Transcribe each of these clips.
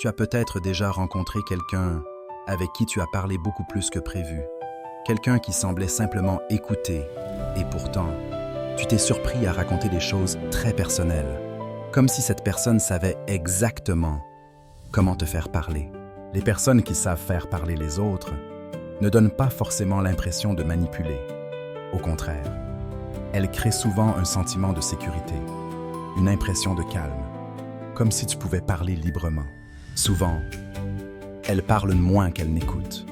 Tu as peut-être déjà rencontré quelqu'un avec qui tu as parlé beaucoup plus que prévu. Quelqu'un qui semblait simplement écouter, et pourtant, tu t'es surpris à raconter des choses très personnelles, comme si cette personne savait exactement comment te faire parler. Les personnes qui savent faire parler les autres ne donnent pas forcément l'impression de manipuler. Au contraire, elles créent souvent un sentiment de sécurité, une impression de calme, comme si tu pouvais parler librement. Souvent, elles parlent moins qu'elles n'écoutent.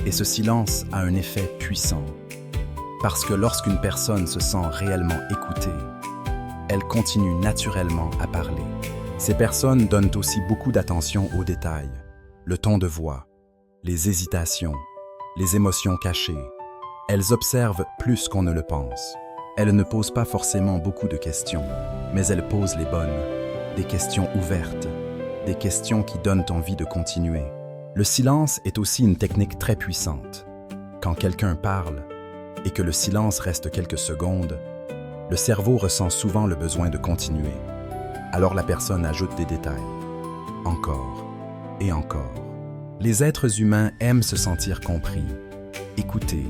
Et ce silence a un effet puissant, parce que lorsqu'une personne se sent réellement écoutée, elle continue naturellement à parler. Ces personnes donnent aussi beaucoup d'attention aux détails, le ton de voix, les hésitations, les émotions cachées. Elles observent plus qu'on ne le pense. Elles ne posent pas forcément beaucoup de questions, mais elles posent les bonnes, des questions ouvertes, des questions qui donnent envie de continuer. Le silence est aussi une technique très puissante. Quand quelqu'un parle et que le silence reste quelques secondes, le cerveau ressent souvent le besoin de continuer. Alors la personne ajoute des détails. Encore et encore. Les êtres humains aiment se sentir compris, écoutés,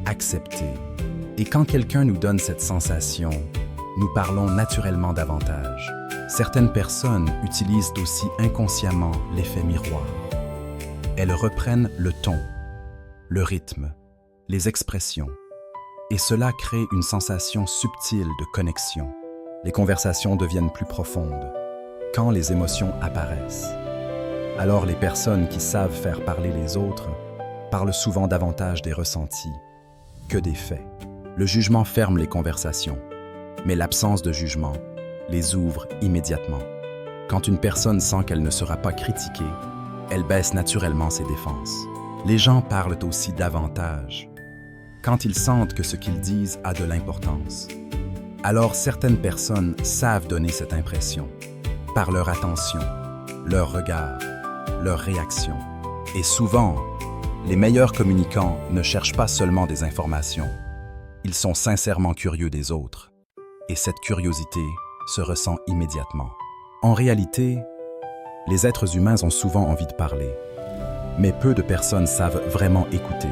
acceptés. Et quand quelqu'un nous donne cette sensation, nous parlons naturellement davantage. Certaines personnes utilisent aussi inconsciemment l'effet miroir. Elles reprennent le ton, le rythme, les expressions, et cela crée une sensation subtile de connexion. Les conversations deviennent plus profondes quand les émotions apparaissent. Alors les personnes qui savent faire parler les autres parlent souvent davantage des ressentis que des faits. Le jugement ferme les conversations, mais l'absence de jugement les ouvre immédiatement. Quand une personne sent qu'elle ne sera pas critiquée, elle baisse naturellement ses défenses. Les gens parlent aussi davantage quand ils sentent que ce qu'ils disent a de l'importance. Alors certaines personnes savent donner cette impression par leur attention, leur regard, leur réaction. Et souvent, les meilleurs communicants ne cherchent pas seulement des informations, ils sont sincèrement curieux des autres. Et cette curiosité se ressent immédiatement. En réalité, les êtres humains ont souvent envie de parler, mais peu de personnes savent vraiment écouter.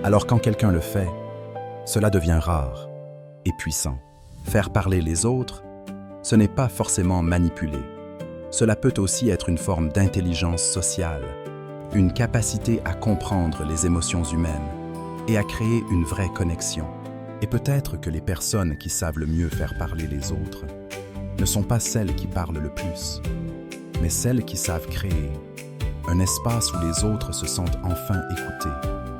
Alors quand quelqu'un le fait, cela devient rare et puissant. Faire parler les autres, ce n'est pas forcément manipuler. Cela peut aussi être une forme d'intelligence sociale, une capacité à comprendre les émotions humaines et à créer une vraie connexion. Et peut-être que les personnes qui savent le mieux faire parler les autres ne sont pas celles qui parlent le plus, mais celles qui savent créer un espace où les autres se sentent enfin écoutés.